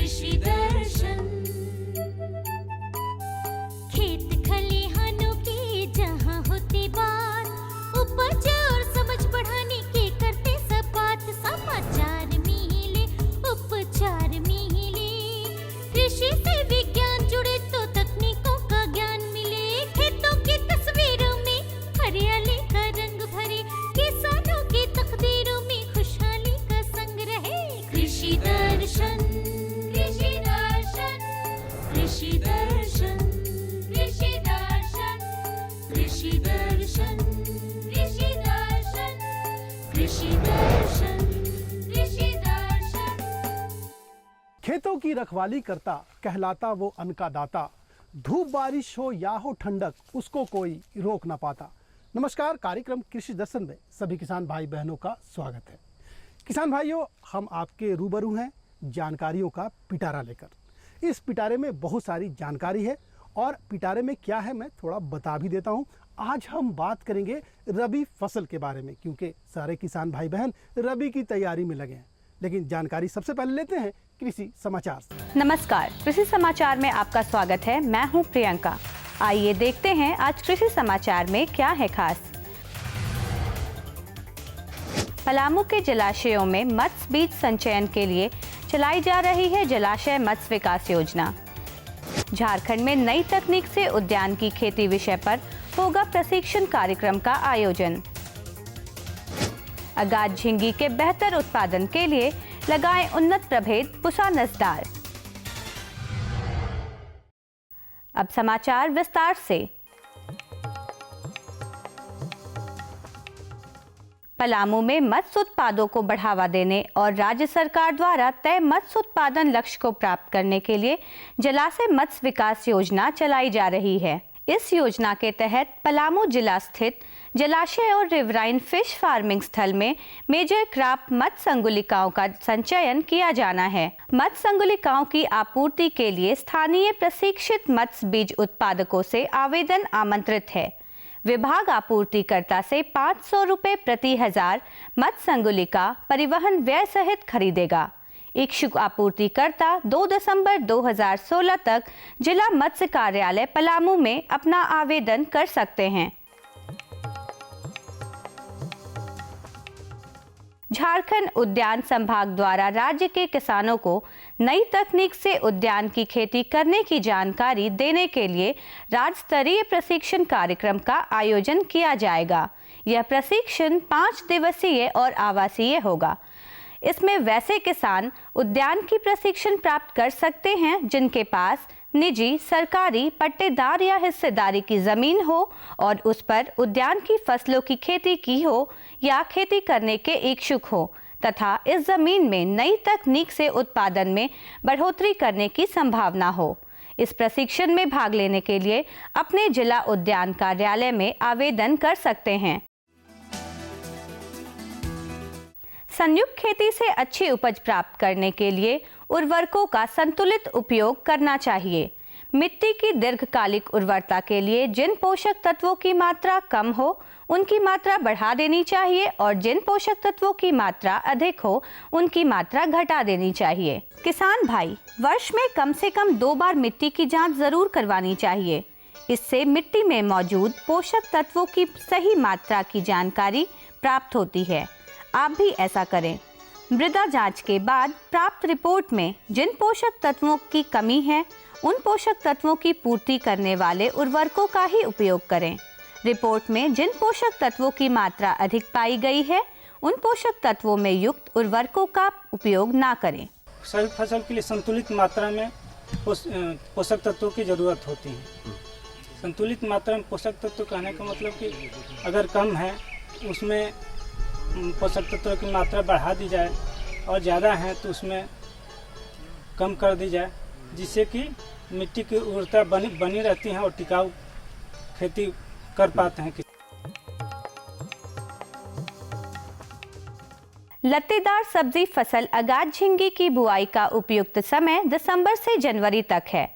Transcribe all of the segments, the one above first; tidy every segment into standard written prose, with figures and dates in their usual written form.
कृषि दर्शन। खेत खलिहानों की जहाँ होती बात, उपज और समझ बढ़ाने की करते सब बात। समाचार मिले, उपचार मिले, कृषि से विज्ञान जुड़े तो तकनीकों का ज्ञान मिले। खेतों की तस्वीरों में हरियाली का रंग भरे, किसानों की तकदीरों में खुशहाली का संग रहे। कृषि दर्शन, कृषि दर्शन, कृषि दर्शन, कृषि दर्शन, कृषि दर्शन, कृषि दर्शन, कृषि दर्शन, कृषि दर्शन। खेतों की रखवाली करता कहलाता वो अन्न का दाता। धूप बारिश हो या हो ठंडक, उसको कोई रोक ना पाता। नमस्कार, कार्यक्रम कृषि दर्शन में सभी किसान भाई बहनों का स्वागत है। किसान भाइयों, हम आपके रूबरू हैं जानकारियों का पिटारा लेकर। इस पिटारे में बहुत सारी जानकारी है और पिटारे में क्या है मैं थोड़ा बता भी देता हूं। आज हम बात करेंगे रबी फसल के बारे में, क्योंकि सारे किसान भाई बहन रबी की तैयारी में लगे हैं। लेकिन जानकारी सबसे पहले लेते हैं कृषि समाचार से। नमस्कार, कृषि समाचार में आपका स्वागत है। मैं हूं प्रियंका। आइए देखते हैं आज कृषि समाचार में क्या है खास। पलामू के जलाशयों में मत्स्य बीज संचयन के लिए चलाई जा रही है जलाशय मत्स्य विकास योजना। झारखंड में नई तकनीक से उद्यान की खेती विषय पर होगा प्रशिक्षण कार्यक्रम का आयोजन। अगाध झींगी के बेहतर उत्पादन के लिए लगाएं उन्नत प्रभेद पुसा नस्दार। अब समाचार विस्तार से। पलामू में मत्स्य उत्पादों को बढ़ावा देने और राज्य सरकार द्वारा तय मत्स्य उत्पादन लक्ष्य को प्राप्त करने के लिए जलाशय मत्स्य विकास योजना चलाई जा रही है। इस योजना के तहत पलामू जिला स्थित जलाशय और रिवराइन फिश फार्मिंग स्थल में मेजर क्रॉप मत्स्य संगुलिकाओं का संचयन किया जाना है। मत्स्य संगुलिकाओं की आपूर्ति के लिए स्थानीय प्रशिक्षित मत्स्य बीज उत्पादकों से आवेदन आमंत्रित है। विभाग आपूर्तिकर्ता से 500 रुपये प्रति हजार मत्स्य संगुलिका परिवहन व्यय सहित खरीदेगा। इच्छुक आपूर्तिकर्ता 2 दिसंबर 2016 तक जिला मत्स्य कार्यालय पलामू में अपना आवेदन कर सकते हैं। झारखंड उद्यान संभाग द्वारा राज्य के किसानों को नई तकनीक से उद्यान की खेती करने की जानकारी देने के लिए राज्य स्तरीय प्रशिक्षण कार्यक्रम का आयोजन किया जाएगा। यह प्रशिक्षण 5 दिवसीय और आवासीय होगा। इसमें वैसे किसान उद्यान की प्रशिक्षण प्राप्त कर सकते हैं जिनके पास निजी, सरकारी, पट्टेदार या हिस्सेदारी की जमीन हो और उस पर उद्यान की फसलों की खेती की हो या खेती करने के इच्छुक हो तथा इस जमीन में नई तकनीक से उत्पादन में बढ़ोतरी करने की संभावना हो। इस प्रशिक्षण में भाग लेने के लिए अपने जिला उद्यान कार्यालय में आवेदन कर सकते हैं। संयुक्त खेती से अच्छी उपज प्राप्त करने के लिए उर्वरकों का संतुलित उपयोग करना चाहिए। मिट्टी की दीर्घकालिक उर्वरता के लिए जिन पोषक तत्वों की मात्रा कम हो उनकी मात्रा बढ़ा देनी चाहिए और जिन पोषक तत्वों की मात्रा अधिक हो उनकी मात्रा घटा देनी चाहिए। किसान भाई, वर्ष में कम से कम 2 बार मिट्टी की जांच जरूर करवानी चाहिए। इससे मिट्टी में मौजूद पोषक तत्वों की सही मात्रा की जानकारी प्राप्त होती है। आप भी ऐसा करें। मृदा जांच के बाद प्राप्त रिपोर्ट में जिन पोषक तत्वों की कमी है उन पोषक तत्वों की पूर्ति करने वाले उर्वरकों का ही उपयोग करें। रिपोर्ट में जिन पोषक तत्वों की मात्रा अधिक पाई गई है उन पोषक तत्वों में युक्त उर्वरकों का उपयोग ना करें। सभी फसल के लिए संतुलित मात्रा में पोषक तत्वों की जरूरत होती है। संतुलित मात्रा में पोषक तत्व कहने का मतलब कि अगर कम है उसमें पोषक तत्वों की मात्रा बढ़ा दी जाए और ज़्यादा है तो उसमें कम कर दी जाए, जिससे कि मिट्टी की उर्वरता बनी रहती है और टिकाऊ खेती कर पाते हैं। लत्तेदार सब्जी फसल अगाध झींगी की बुआई का उपयुक्त समय दिसंबर से जनवरी तक है।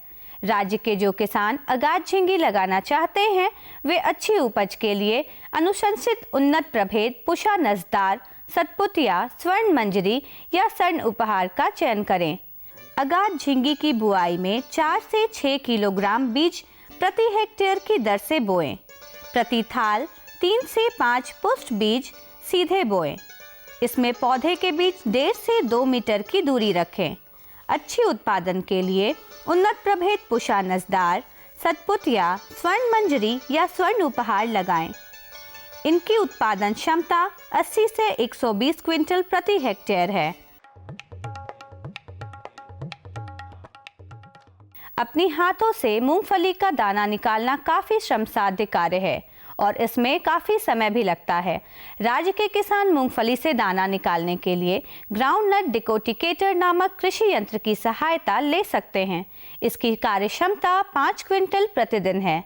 राज्य के जो किसान अगाध झींगी लगाना चाहते हैं वे अच्छी उपज के लिए अनुशंसित उन्नत प्रभेद पुषा नस्दार, सतपुतिया, स्वर्ण मंजरी या स्वर्ण उपहार का चयन करें। अगाध झींगी की बुआई में 4 से 6 किलोग्राम बीज प्रति हेक्टेयर की दर से बोएं। प्रति थाल 3 से 5 पुष्ट बीज सीधे बोएं। इसमें पौधे के बीच 1.5 से 2 मीटर की दूरी रखें। अच्छी उत्पादन के लिए उन्नत प्रभेद पुषा नसदार, सतपुतिया, स्वर्ण मंजरी या स्वर्ण उपहार लगाएं। इनकी उत्पादन क्षमता 80 से 120 क्विंटल प्रति हेक्टेयर है। अपनी हाथों से मूंगफली का दाना निकालना काफी श्रमसाध्य कार्य है और इसमें काफी समय भी लगता है। राज्य के किसान मूंगफली से दाना निकालने के लिए ग्राउंड नट डिकोटिकेटर नामक कृषि यंत्र की सहायता ले सकते हैं। इसकी कार्य क्षमता 5 क्विंटल प्रतिदिन है।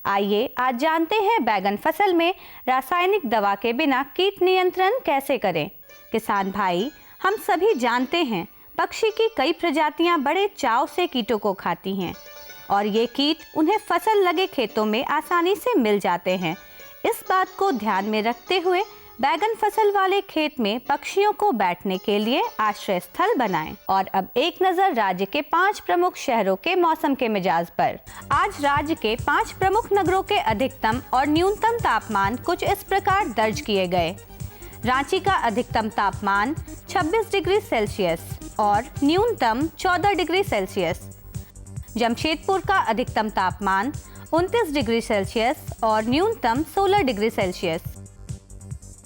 आइए आज जानते हैं बैगन फसल में रासायनिक दवा के बिना कीट नियंत्रण कैसे करें। किसान भाई, हम सभी जानते हैं पक्षी की कई प्रजातियां बड़े चाव से कीटों को खाती हैं और ये कीट उन्हें फसल लगे खेतों में आसानी से मिल जाते हैं। इस बात को ध्यान में रखते हुए बैगन फसल वाले खेत में पक्षियों को बैठने के लिए आश्रय स्थल बनाएं। और अब एक नजर राज्य के 5 प्रमुख शहरों के मौसम के मिजाज पर। आज राज्य के 5 प्रमुख नगरों के अधिकतम और न्यूनतम तापमान कुछ इस प्रकार दर्ज किए गए। रांची का अधिकतम तापमान 26 डिग्री सेल्सियस और न्यूनतम 14 डिग्री सेल्सियस। जमशेदपुर का अधिकतम तापमान 29 डिग्री सेल्सियस और न्यूनतम 16 डिग्री सेल्सियस।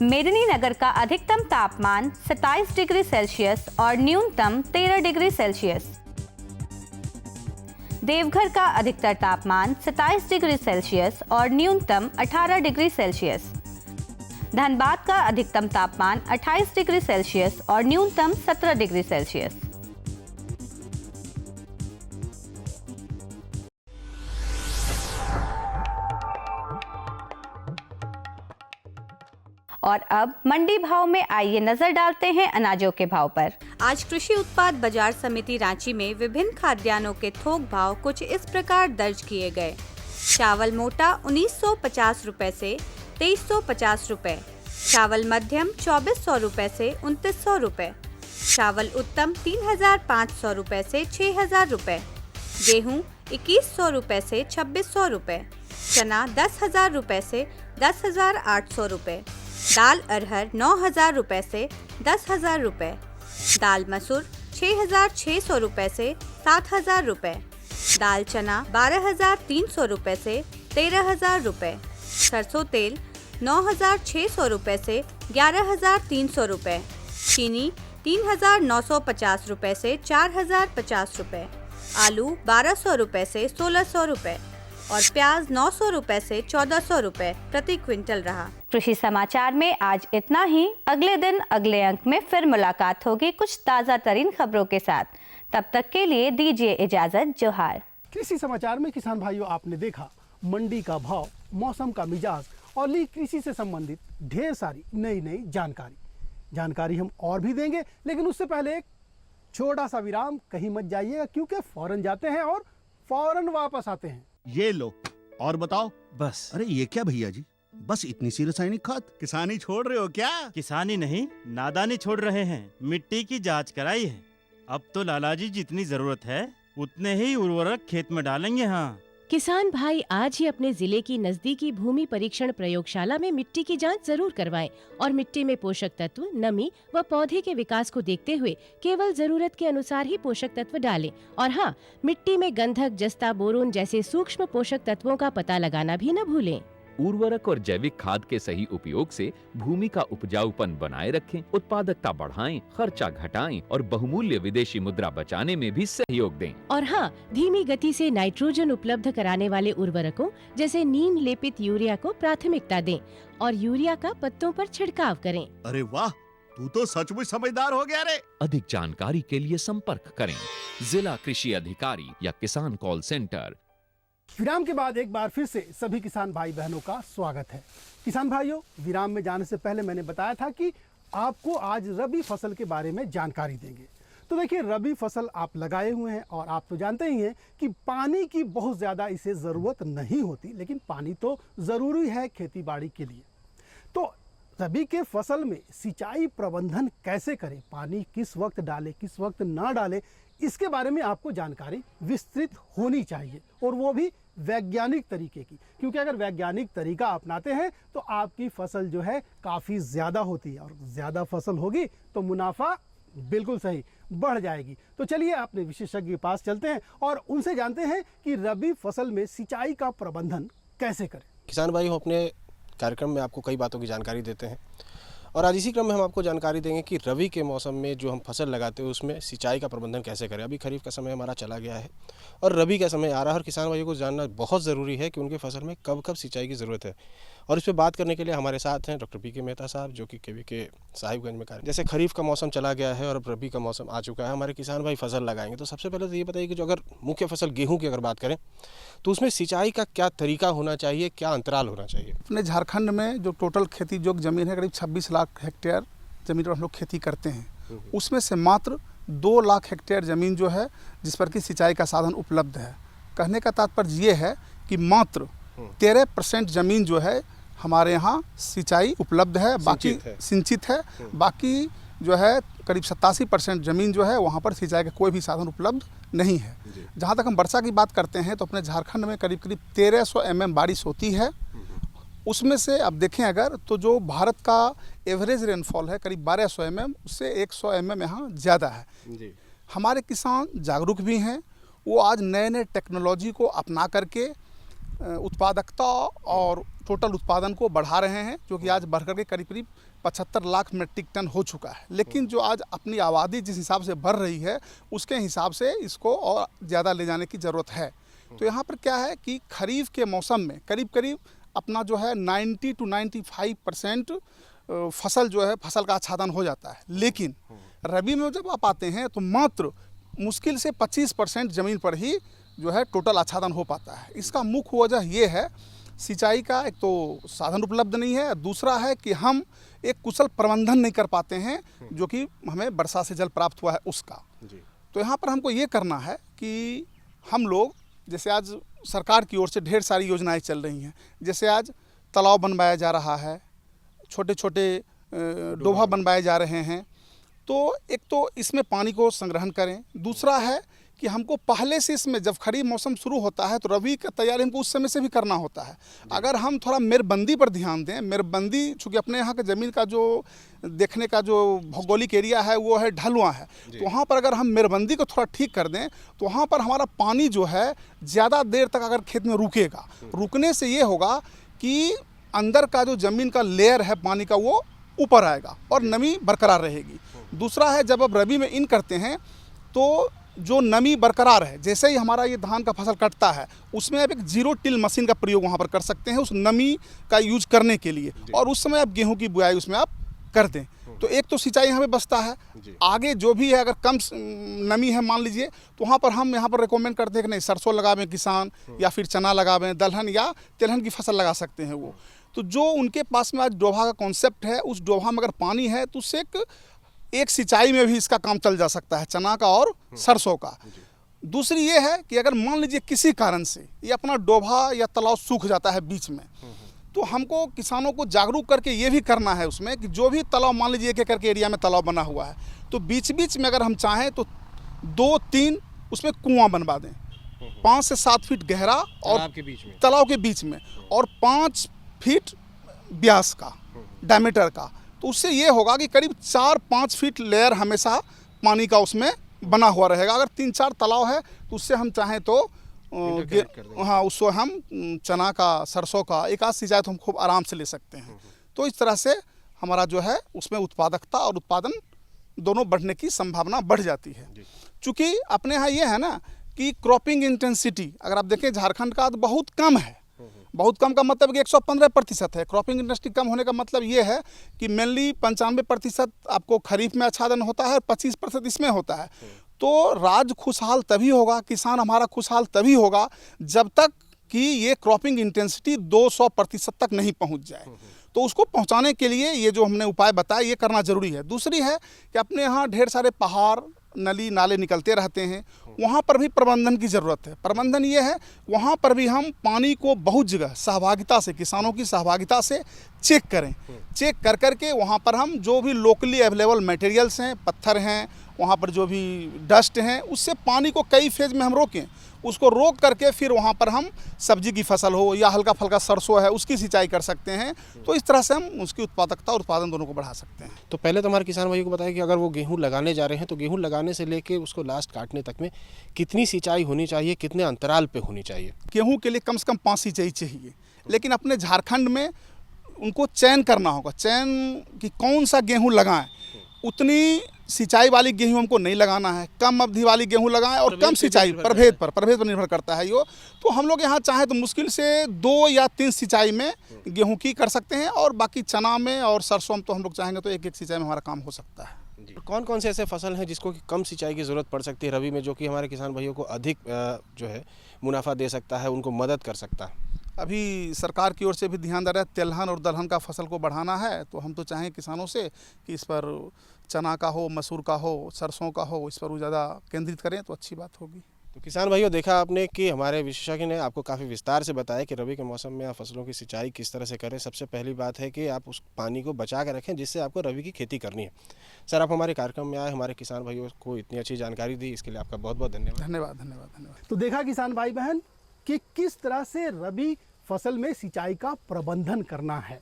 मेदिनीनगर का अधिकतम तापमान 27 डिग्री सेल्सियस और न्यूनतम 13 डिग्री सेल्सियस। देवघर का अधिकतर तापमान 27 डिग्री सेल्सियस और न्यूनतम 18 डिग्री सेल्सियस। धनबाद का अधिकतम तापमान 28 डिग्री सेल्सियस और न्यूनतम 17 डिग्री सेल्सियस। और अब मंडी भाव में आइए नजर डालते हैं अनाजों के भाव पर। आज कृषि उत्पाद बाजार समिति रांची में विभिन्न खाद्यान्नों के थोक भाव कुछ इस प्रकार दर्ज किए गए। चावल मोटा 1950 रुपए से 2350 रुपए, चावल मध्यम 2400 रुपए से 2900 रुपए, चावल उत्तम 3500 रुपए से 6000 रुपए, गेहूं 2100 रुपए से 2600 रुपए, चना 10,000 रुपए से 10,800 रुपए, दाल अरहर 9,000 रुपए से 10,000 रुपए, दाल मसूर 6,600 रुपए से 7,000 रुपए, दाल चना 12,300 रुपए से 13,000 रुपए, सरसों तेल 9,600 रुपए से 11,300 रुपए, चीनी 3,950 रुपए से 4,050 रुपए, आलू 1,200 रुपए से 1,600 रुपए और प्याज 900 रुपए से 1,400 रुपए प्रति क्विंटल रहा। कृषि समाचार में आज इतना ही। अगले दिन अगले अंक में फिर मुलाकात होगी कुछ ताज़ा तरीन खबरों के साथ। तब तक के लिए दीजिए इजाजत। जोहार। कृषि समाचार में किसान भाइयों, आपने देखा मंडी का भाव, मौसम का मिजाज और ली कृषि से संबंधित ढेर सारी नई जानकारी हम और भी देंगे, लेकिन उससे पहले एक छोटा सा विराम। कहीं मत जाइएगा क्योंकि फौरन जाते हैं और फौरन वापस आते हैं। ये लो और बताओ। बस। अरे ये क्या भैया जी, बस इतनी सी रासायनिक खाद? किसानी छोड़ रहे हो क्या? किसानी नहीं, नादानी छोड़ रहे हैं। मिट्टी की जांच कराई है। अब तो लालाजी जितनी जरूरत है उतने ही उर्वरक खेत में डालेंगे। हाँ, किसान भाई आज ही अपने जिले की नजदीकी भूमि परीक्षण प्रयोगशाला में मिट्टी की जांच जरूर करवाएं और मिट्टी में पोषक तत्व, नमी व पौधे के विकास को देखते हुए केवल जरूरत के अनुसार ही पोषक तत्व डालें। और हाँ, मिट्टी में गंधक, जस्ता, बोरोन जैसे सूक्ष्म पोषक तत्वों का पता लगाना भी न भूलें। उर्वरक और जैविक खाद के सही उपयोग से भूमि का उपजाऊपन बनाए रखें, उत्पादकता बढ़ाएं, खर्चा घटाएं और बहुमूल्य विदेशी मुद्रा बचाने में भी सहयोग दें। और हाँ, धीमी गति से नाइट्रोजन उपलब्ध कराने वाले उर्वरकों जैसे नीम लेपित यूरिया को प्राथमिकता दें और यूरिया का पत्तों पर छिड़काव करें। अरे वाह, तू तो सचमुच समझदार हो गया रे। अधिक जानकारी के लिए संपर्क करें जिला कृषि अधिकारी या किसान कॉल सेंटर। विराम के बाद एक बार फिर से सभी किसान भाई बहनों का स्वागत है। किसान भाइयों, विराम में जाने से पहले मैंने बताया था कि आपको आज रबी फसल के बारे में जानकारी देंगे। तो देखिए, रबी फसल आप लगाए हुए हैं और आप तो जानते ही हैं कि पानी की बहुत ज़्यादा इसे ज़रूरत नहीं होती, लेकिन पानी तो ज़रूरी है खेती बाड़ी के लिए। तो रबी के फसल में सिंचाई प्रबंधन कैसे करें, पानी किस वक्त डालें, किस वक्त ना डालें, इसके बारे में आपको जानकारी विस्तृत होनी चाहिए और वो भी वैज्ञानिक तरीके की, क्योंकि अगर वैज्ञानिक तरीका अपनाते हैं तो आपकी फसल जो है काफ़ी ज़्यादा होती है और ज़्यादा फसल होगी तो मुनाफा बिल्कुल सही बढ़ जाएगी। तो चलिए अपने विशेषज्ञ के पास चलते हैं और उनसे जानते हैं कि रबी फसल में सिंचाई का प्रबंधन कैसे करें। किसान भाई, हम अपने कार्यक्रम में आपको कई बातों की जानकारी देते हैं और आज इसी क्रम में हम आपको जानकारी देंगे कि रबी के मौसम में जो हम फसल लगाते हैं उसमें सिंचाई का प्रबंधन कैसे करें। अभी खरीफ का समय हमारा चला गया है और रबी का समय आ रहा है और किसान भाइयों को जानना बहुत ज़रूरी है कि उनके फसल में कब कब सिंचाई की ज़रूरत है। और इस पर बात करने के लिए हमारे साथ हैं डॉक्टर पी के मेहता साहब, जो कि केवी के साहिबगंज में कार्य। जैसे खरीफ का मौसम चला गया है और अब रबी का मौसम आ चुका है, हमारे किसान भाई फसल लगाएंगे, तो सबसे पहले तो ये बताइए कि जो अगर मुख्य फसल गेहूँ की अगर बात करें तो उसमें सिंचाई का क्या तरीका होना चाहिए, क्या अंतराल होना चाहिए? अपने झारखंड में जो टोटल खेती योग्य ज़मीन है करीब 26 लाख हेक्टेयर ज़मीन पर हम लोग खेती करते हैं, उसमें से मात्र 2 लाख हेक्टेयर ज़मीन जो है जिस पर कि सिंचाई का साधन उपलब्ध है। कहने का तात्पर्य ये है कि मात्र 13% ज़मीन जो है हमारे यहाँ सिंचाई उपलब्ध है, बाकी सिंचित है। बाकी जो है करीब 87% ज़मीन जो है वहाँ पर सिंचाई का कोई भी साधन उपलब्ध नहीं है। जहाँ तक हम वर्षा की बात करते हैं तो अपने झारखंड में करीब 1300 mm बारिश होती है। उसमें से अब देखें अगर तो जो भारत का एवरेज रेनफॉल है करीब 1200 mm, उससे 100 mm यहाँ ज़्यादा है। हमारे किसान जागरूक भी हैं, वो आज नए नए टेक्नोलॉजी को अपना करके उत्पादकता और टोटल उत्पादन को बढ़ा रहे हैं, जो कि आज बढ़कर के करीब करीब 75 लाख मीट्रिक टन हो चुका है। लेकिन जो आज अपनी आबादी जिस हिसाब से बढ़ रही है उसके हिसाब से इसको और ज़्यादा ले जाने की ज़रूरत है। तो यहाँ पर क्या है कि खरीफ के मौसम में करीब करीब अपना जो है 90 to 95% फसल जो है फसल का आच्छादन हो जाता है। लेकिन रबी में जब आप आते हैं तो मात्र मुश्किल से 25% ज़मीन पर ही जो है टोटल आच्छादन हो पाता है। इसका मुख्य वजह ये है सिंचाई का एक तो साधन उपलब्ध नहीं है, दूसरा है कि हम एक कुशल प्रबंधन नहीं कर पाते हैं जो कि हमें वर्षा से जल प्राप्त हुआ है उसका। तो यहाँ पर हमको ये करना है कि हम लोग जैसे आज सरकार की ओर से ढेर सारी योजनाएं चल रही हैं, जैसे आज तालाब बनवाया जा रहा है, छोटे छोटे डोभा बनवाए जा रहे हैं। तो एक तो इसमें पानी को संग्रहण करें, दूसरा है कि हमको पहले से इसमें जब खरीफ मौसम शुरू होता है तो रबी का तैयारी हमको उस समय से भी करना होता है। अगर हम थोड़ा मेरबंदी पर ध्यान दें, मेरबंदी चूँकि अपने यहाँ के ज़मीन का जो देखने का जो भौगोलिक एरिया है वो है ढलुआ है, तो वहाँ पर अगर हम मेरबंदी को थोड़ा ठीक कर दें तो वहाँ पर हमारा पानी जो है ज़्यादा देर तक अगर खेत में रुकेगा, रुकने से ये होगा कि अंदर का जो ज़मीन का लेयर है पानी का वो ऊपर आएगा और नमी बरकरार रहेगी। दूसरा है जब अब रबी में इन करते हैं तो जो नमी बरकरार है, जैसे ही हमारा ये धान का फसल कटता है उसमें आप एक 0 टिल मशीन का प्रयोग वहाँ पर कर सकते हैं उस नमी का यूज करने के लिए, और उस समय आप गेहूं की बुआई उसमें आप कर दें। तो एक तो सिंचाई यहाँ पे बचता है। आगे जो भी है अगर कम नमी है मान लीजिए तो वहाँ पर हम यहाँ पर रिकमेंड करते हैं कि नहीं सरसों लगावें किसान, या फिर चना लगावें, दलहन या तिलहन की फसल लगा सकते हैं वो। तो जो उनके पास में आज डोभा का कॉन्सेप्ट है, उस डोभा में अगर पानी है तो उससे एक सिंचाई में भी इसका काम चल जा सकता है, चना का और सरसों का। दूसरी ये है कि अगर मान लीजिए किसी कारण से ये अपना डोभा या तालाब सूख जाता है बीच में, तो हमको किसानों को जागरूक करके ये भी करना है उसमें कि जो भी तालाब मान लीजिए एक एकड़ के एरिया में तालाब बना हुआ है तो बीच बीच में अगर हम चाहें तो 2-3 उसमें कुआं बनवा दें, 5 से 7 फीट गहरा और तालाब के बीच में और 5 फीट व्यास का डायमीटर का। तो उससे ये होगा कि करीब 4-5 फीट लेयर हमेशा पानी का उसमें बना हुआ रहेगा। अगर 3-4 तालाब है तो उससे हम चाहें तो हाँ उसको हम चना का सरसों का एक आध सिंचाई तो हम खूब आराम से ले सकते हैं। तो इस तरह से हमारा जो है उसमें उत्पादकता और उत्पादन दोनों बढ़ने की संभावना बढ़ जाती है। चूँकि अपने यहाँ ये है ना कि क्रॉपिंग इंटेंसिटी अगर आप देखें झारखंड का तो बहुत कम है। बहुत कम का मतलब कि 115% है। क्रॉपिंग इंडस्ट्री कम होने का मतलब ये है कि मेनली 95% आपको खरीफ में आच्छादन होता है और 25% इसमें होता है। तो राज्य खुशहाल तभी होगा, किसान हमारा खुशहाल तभी होगा जब तक कि ये क्रॉपिंग इंटेंसिटी 200% तक नहीं पहुंच जाए। तो उसको पहुंचाने के लिए ये जो हमने उपाय बताया ये करना ज़रूरी है। दूसरी है कि अपने यहाँ ढेर सारे पहाड़ नली नाले निकलते रहते हैं, वहाँ पर भी प्रबंधन की ज़रूरत है। प्रबंधन ये है, वहाँ पर भी हम पानी को बहुत जगह सहभागिता से, किसानों की सहभागिता से चेक करें। चेक कर करके वहाँ पर हम जो भी लोकली अवेलेबल मटेरियल्स हैं, पत्थर हैं, वहाँ पर जो भी डस्ट हैं, उससे पानी को कई फेज में हम रोकें। उसको रोक करके फिर वहाँ पर हम सब्जी की फसल हो या हल्का फल्का सरसों है उसकी सिंचाई कर सकते हैं। तो इस तरह से हम उसकी उत्पादकता और उत्पादन दोनों को बढ़ा सकते हैं। तो पहले तो हमारे किसान भाइयों को बताया कि अगर वो गेहूं लगाने जा रहे हैं तो गेहूं लगाने से लेके उसको लास्ट काटने तक में कितनी सिंचाई होनी चाहिए, कितने अंतराल पे होनी चाहिए? गेहूँ के लिए कम से कम 5 सिंचाई चाहिए, लेकिन अपने झारखंड में उनको चयन करना होगा, चयन कि कौन सा गेहूँ लगाएं। उतनी सिंचाई वाली गेहूँ हमको नहीं लगाना है, कम अवधि वाली गेहूँ लगाएं और कम सिंचाई प्रभेद पर निर्भर करता है यो। तो हम लोग यहाँ चाहें तो मुश्किल से 2 या 3 सिंचाई में गेहूँ की कर सकते हैं, और बाकी चना में और सरसों में तो हम लोग चाहेंगे तो 1-1 सिंचाई में हमारा काम हो सकता है। कौन कौन से ऐसे फसल हैं जिसको कि कम सिंचाई की ज़रूरत पड़ सकती है रबी में, जो कि हमारे किसान भाइयों को अधिक जो है मुनाफा दे सकता है, उनको मदद कर सकता है? अभी सरकार की ओर से भी ध्यान दे रहा है, तिलहन और दलहन का फसल को बढ़ाना है। तो हम तो चाहें किसानों से कि इस पर चना का हो, मसूर का हो, सरसों का हो, इस पर वो ज़्यादा केंद्रित करें तो अच्छी बात होगी। तो किसान भाइयों, देखा आपने कि हमारे विशेषज्ञ ने आपको काफ़ी विस्तार से बताया कि रबी के मौसम में आप फसलों की सिंचाई किस तरह से करें। सबसे पहली बात है कि आप उस पानी को बचा कर रखें जिससे आपको रबी की खेती करनी है। सर, आप हमारे कार्यक्रम में आए, हमारे किसान भाइयों को इतनी अच्छी जानकारी दी, इसके लिए आपका बहुत बहुत धन्यवाद। धन्यवाद। तो देखा किसान भाई बहन कि किस तरह से रबी फसल में सिंचाई का प्रबंधन करना है,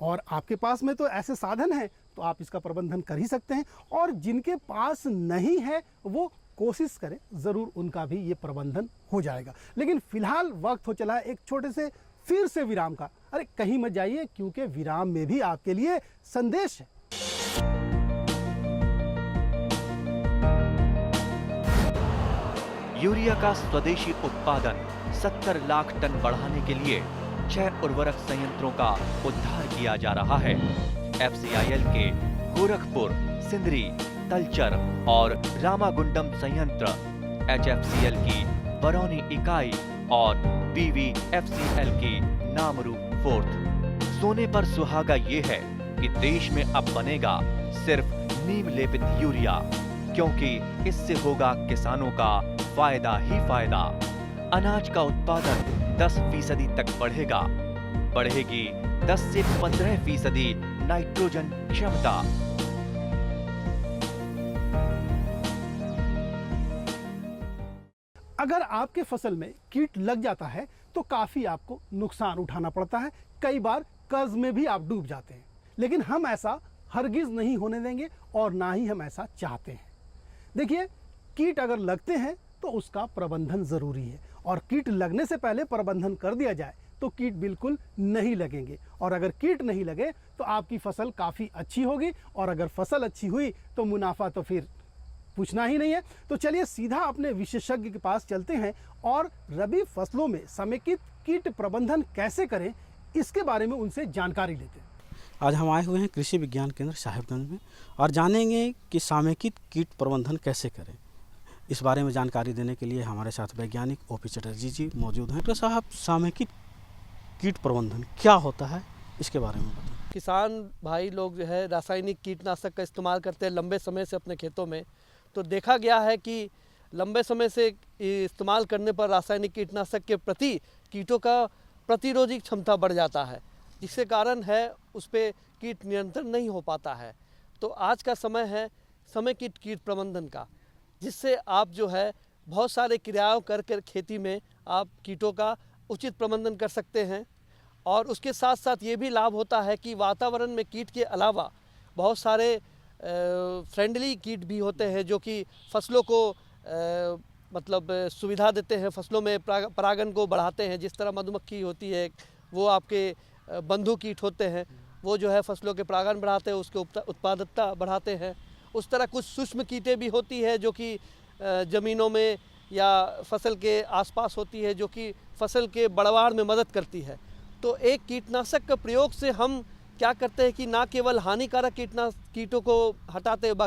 और आपके पास में तो ऐसे साधन हैं तो आप इसका प्रबंधन कर ही सकते हैं, और जिनके पास नहीं है वो कोशिश करें, ज़रूर उनका भी ये प्रबंधन हो जाएगा। लेकिन फिलहाल वक्त हो चला है एक छोटे से फिर से विराम का। अरे कहीं मत जाइए, क्योंकि विराम में भी आपके लिए संदेश है। यूरिया का स्वदेशी उत्पादन 70 लाख टन बढ़ाने के लिए 6 उर्वरक संयंत्रों का उद्धार किया जा रहा है। FCIL के गोरखपुर, सिंदरी, तलचर और रामागुंडम संयंत्र, HFCL की बरौनी इकाई और BVFCL की नामरू फोर्थ। सोने पर सुहागा ये है कि देश में अब बनेगा सिर्फ नीम लेपित यूरिया, क्योंकि इससे होगा किसानों का फायदा ही फायदा। अनाज का उत्पादन 10% तक बढ़ेगा, बढ़ेगी 10 से 15% नाइट्रोजन क्षमता। अगर आपके फसल में कीट लग जाता है तो काफ़ी आपको नुकसान उठाना पड़ता है, कई बार कर्ज में भी आप डूब जाते हैं। लेकिन हम ऐसा हरगिज नहीं होने देंगे और ना ही हम ऐसा चाहते हैं। देखिए, कीट अगर लगते हैं तो उसका प्रबंधन ज़रूरी है, और कीट लगने से पहले प्रबंधन कर दिया जाए तो कीट बिल्कुल नहीं लगेंगे, और अगर कीट नहीं लगे तो आपकी फसल काफ़ी अच्छी होगी, और अगर फसल अच्छी हुई तो मुनाफा तो फिर पूछना ही नहीं है। तो चलिए सीधा अपने विशेषज्ञ के पास चलते हैं और रबी फसलों में समेकित कीट प्रबंधन कैसे करें इसके बारे में उनसे जानकारी लेते हैं। आज हम आए हुए हैं कृषि विज्ञान केंद्र साहिबगंज में और जानेंगे कि समेकित कीट प्रबंधन कैसे करें। इस बारे में जानकारी देने के लिए हमारे साथ वैज्ञानिक OP चटर्जी जी मौजूद हैं। तो साहब, समेकित कीट प्रबंधन क्या होता है, इसके बारे में बताएं। किसान भाई लोग जो है रासायनिक कीटनाशक का इस्तेमाल करते हैं लंबे समय से अपने खेतों में। तो देखा गया है कि लंबे समय से इस्तेमाल करने पर रासायनिक कीटनाशक के प्रति कीटों का प्रतिरोधी क्षमता बढ़ जाता है, जिसके कारण है उस पर कीट नियंत्रण नहीं हो पाता है। तो आज का समय है समेकित कीट प्रबंधन का, जिससे आप जो है बहुत सारे क्रियाओं कर खेती में आप कीटों का उचित प्रबंधन कर सकते हैं। और उसके साथ साथ ये भी लाभ होता है कि वातावरण में कीट के अलावा बहुत सारे फ्रेंडली कीट भी होते हैं जो कि फसलों को मतलब सुविधा देते हैं, फसलों में परागन को बढ़ाते हैं। जिस तरह मधुमक्खी होती है, वो आपके बंधु कीट होते हैं, वो जो है फसलों के परागन बढ़ाते हैं, उसके उत्पादकता बढ़ाते हैं। उस तरह कुछ सूक्ष्म कीटें भी होती है जो कि ज़मीनों में या फसल के आसपास होती है, जो कि फसल के बढ़वार में मदद करती है। तो एक कीटनाशक का प्रयोग से हम क्या करते हैं कि ना केवल हानिकारक कीटों को हटाते हैं,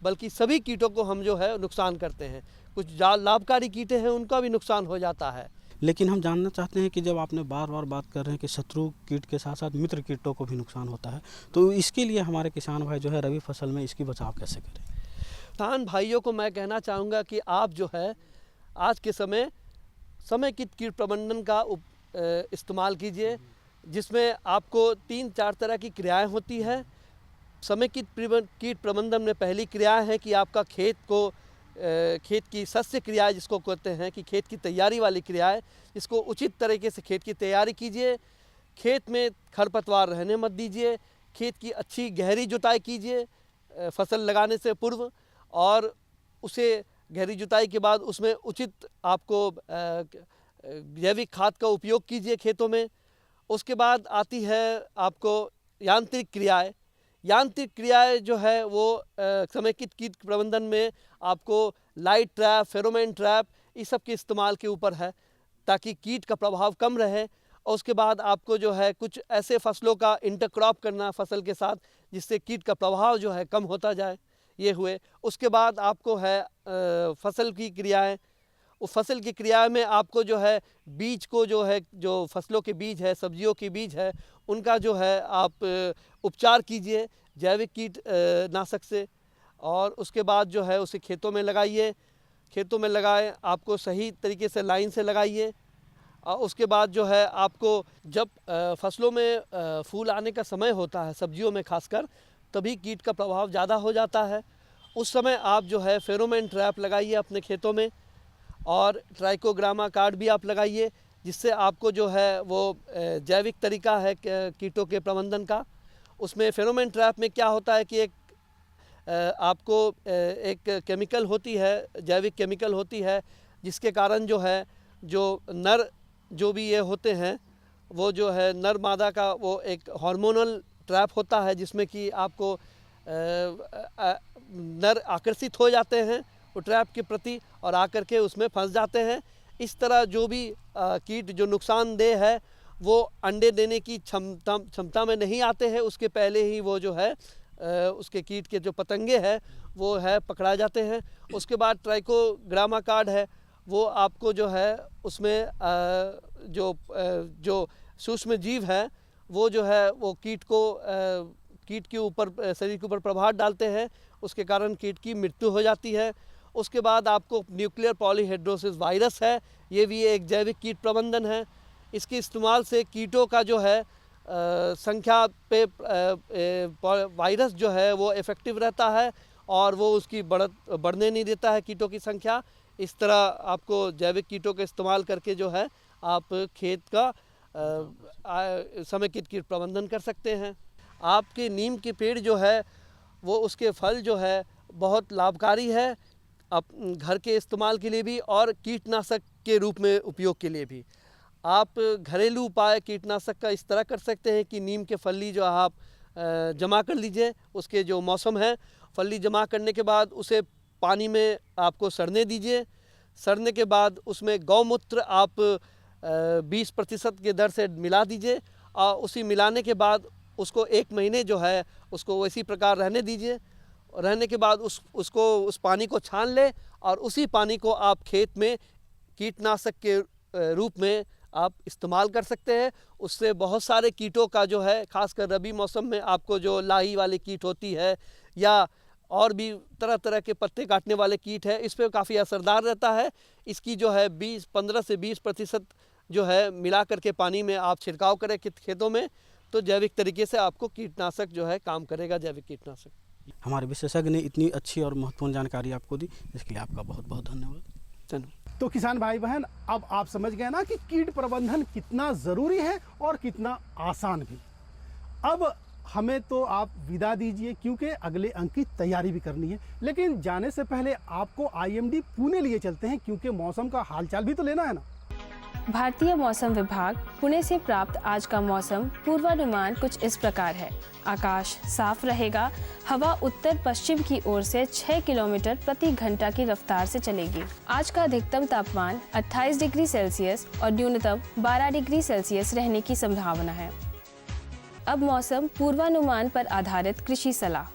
बल्कि सभी कीटों को हम जो है नुकसान करते हैं। कुछ लाभकारी कीटे हैं उनका भी नुकसान हो जाता है। लेकिन हम जानना चाहते हैं कि जब आपने बार बार बात कर रहे हैं कि शत्रु कीट के साथ साथ मित्र कीटों को भी नुकसान होता है, तो इसके लिए हमारे किसान भाई जो है रबी फसल में इसकी बचाव कैसे करें? किसान भाइयों को मैं कहना चाहूँगा कि आप जो है आज के समय समेकित कीट प्रबंधन का इस्तेमाल कीजिए, जिसमें आपको 3-4 तरह की क्रियाएं होती है। समेकित कीट प्रबंधन में पहली क्रिया है कि आपका खेत की शस्य क्रिया जिसको कहते हैं कि खेत की तैयारी वाली क्रिया है, इसको उचित तरीके से खेत की तैयारी कीजिए। खेत में खरपतवार रहने मत दीजिए। खेत की अच्छी गहरी जुताई कीजिए फसल लगाने से पूर्व, और उसे गहरी जुताई के बाद उसमें उचित आपको जैविक खाद का उपयोग कीजिए खेतों में। उसके बाद आती है आपको यांत्रिक क्रियाएं। यांत्रिक क्रियाएं जो है वो समेकित कीट प्रबंधन में आपको लाइट ट्रैप, फेरोमोन ट्रैप, इस सब के इस्तेमाल के ऊपर है ताकि कीट का प्रभाव कम रहे। और उसके बाद आपको जो है कुछ ऐसे फसलों का इंटरक्रॉप करना फसल के साथ, जिससे कीट का प्रभाव जो है कम होता जाए। ये हुए। उसके बाद आपको है फसल की क्रियाएं। उस फसल की क्रिया में आपको जो है बीज को जो है, जो फसलों के बीज है, सब्जियों के बीज है, उनका जो है आप उपचार कीजिए जैविक कीटनाशक से, और उसके बाद जो है उसे खेतों में लगाइए। खेतों में लगाएं, आपको सही तरीके से लाइन से लगाइए। और उसके बाद जो है आपको जब फसलों में फूल आने का समय होता है, सब्जियों में खासकर, तभी कीट का प्रभाव ज़्यादा हो जाता है। उस समय आप जो है फेरोमोन ट्रैप लगाइए अपने खेतों में, और ट्राइकोग्रामा कार्ड भी आप लगाइए, जिससे आपको जो है वो जैविक तरीका है कीटों के प्रबंधन का। उसमें फेरोमोन ट्रैप में क्या होता है कि आपको एक केमिकल होती है, जैविक केमिकल होती है, जिसके कारण जो है जो नर जो भी ये होते हैं वो जो है नर मादा का वो एक हार्मोनल ट्रैप होता है, जिसमें कि आपको नर आकर्षित हो जाते हैं वो ट्रैप के प्रति और आकर के उसमें फंस जाते हैं। इस तरह जो भी कीट जो नुकसानदेह है वो अंडे देने की क्षमता में नहीं आते हैं, उसके पहले ही वो जो है उसके कीट के जो पतंगे हैं वो है पकड़ा जाते हैं। उसके बाद ट्राइकोग्रामा कार्ड है, वो आपको जो है उसमें जो सूक्ष्म जीव है वो जो है वो कीट के ऊपर, शरीर के ऊपर प्रभाव डालते हैं, उसके कारण कीट की मृत्यु हो जाती है। उसके बाद आपको न्यूक्लियर पॉलीहेड्रोसिस वायरस है, ये भी एक जैविक कीट प्रबंधन है। इसके इस्तेमाल से कीटों का जो है संख्या पे वायरस जो है वो इफ़ेक्टिव रहता है और वो उसकी बढ़ने नहीं देता है कीटों की संख्या। इस तरह आपको जैविक कीटों का इस्तेमाल करके जो है आप खेत का समेकित कीट प्रबंधन कर सकते हैं। आपके नीम के पेड़ जो है वो उसके फल जो है बहुत लाभकारी है, आप घर के इस्तेमाल के लिए भी और कीटनाशक के रूप में उपयोग के लिए भी। आप घरेलू उपाय कीटनाशक का इस तरह कर सकते हैं कि नीम के फली जो आप जमा कर लीजिए, उसके जो मौसम है, फली जमा करने के बाद उसे पानी में आपको सड़ने दीजिए। सड़ने के बाद उसमें गौमूत्र आप 20% के दर से मिला दीजिए और उसी मिलाने के बाद उसको 1 महीने जो है उसको वैसी प्रकार रहने दीजिए। रहने के बाद उस पानी को छान ले और उसी पानी को आप खेत में कीटनाशक के रूप में आप इस्तेमाल कर सकते हैं। उससे बहुत सारे कीटों का जो है, खासकर रबी मौसम में आपको जो लाही वाली कीट होती है या और भी तरह तरह के पत्ते काटने वाले कीट है, इस पर काफ़ी असरदार रहता है। इसकी जो है 15 से 20% जो है मिला करके पानी में आप छिड़काव करें खेतों में, तो जैविक तरीके से आपको कीटनाशक जो है काम करेगा, जैविक कीटनाशक। हमारे विशेषज्ञ ने इतनी अच्छी और महत्वपूर्ण जानकारी आपको दी, इसके लिए आपका बहुत बहुत धन्यवाद। तो किसान भाई बहन, अब आप समझ गए ना कि कीट प्रबंधन कितना ज़रूरी है और कितना आसान भी। अब हमें तो आप विदा दीजिए क्योंकि अगले अंक की तैयारी भी करनी है, लेकिन जाने से पहले आपको IMD पुणे लिए चलते हैं क्योंकि मौसम का हालचाल भी तो लेना है ना। भारतीय मौसम विभाग पुणे से प्राप्त आज का मौसम पूर्वानुमान कुछ इस प्रकार है। आकाश साफ रहेगा, हवा उत्तर पश्चिम की ओर से 6 किलोमीटर प्रति घंटा की रफ्तार से चलेगी। आज का अधिकतम तापमान 28 डिग्री सेल्सियस और न्यूनतम 12 डिग्री सेल्सियस रहने की संभावना है। अब मौसम पूर्वानुमान पर आधारित कृषि सलाह।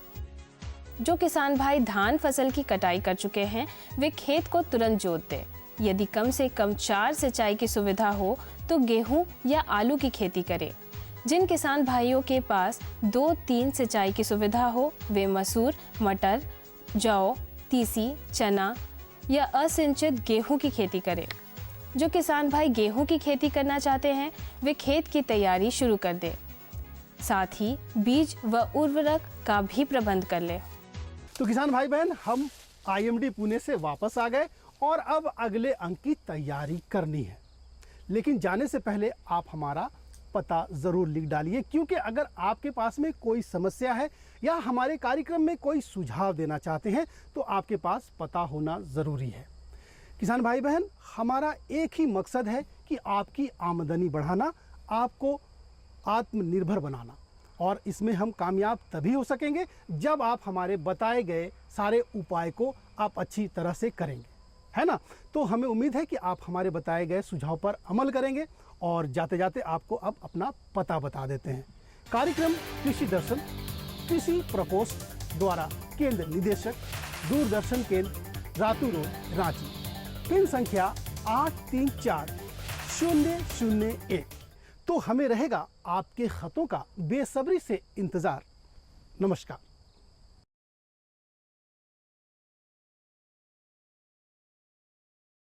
जो किसान भाई धान फसल की कटाई कर चुके हैं वे खेत को तुरंत जोत दें। यदि कम से कम 4 सिंचाई की सुविधा हो तो गेहूं या आलू की खेती करें। जिन किसान भाइयों के पास 2-3 सिंचाई की सुविधा हो वे मसूर, मटर, जौ, तीसी, चना या असिंचित गेहूं की खेती करें। जो किसान भाई गेहूं की खेती करना चाहते हैं वे खेत की तैयारी शुरू कर दें। साथ ही बीज व उर्वरक का भी प्रबंध कर लें। तो किसान भाई बहन, हम IMD पुणे से वापस आ गए और अब अगले अंक की तैयारी करनी है। लेकिन जाने से पहले आप हमारा पता ज़रूर लिख डालिए, क्योंकि अगर आपके पास में कोई समस्या है या हमारे कार्यक्रम में कोई सुझाव देना चाहते हैं तो आपके पास पता होना ज़रूरी है। किसान भाई बहन, हमारा एक ही मकसद है कि आपकी आमदनी बढ़ाना, आपको आत्मनिर्भर बनाना, और इसमें हम कामयाब तभी हो सकेंगे जब आप हमारे बताए गए सारे उपाय को आप अच्छी तरह से करेंगे, है ना। तो हमें उम्मीद है कि आप हमारे बताए गए सुझाव पर अमल करेंगे। और जाते जाते आपको अब अपना पता बता देते हैं। कार्यक्रम कृषि दर्शन कृषि प्रकोष्ठ द्वारा केंद्र निदेशक, दूरदर्शन केंद्र, रातू रोड, रांची। पिन संख्या 834001। तो हमें रहेगा आपके खतों का बेसब्री से इंतजार। नमस्कार।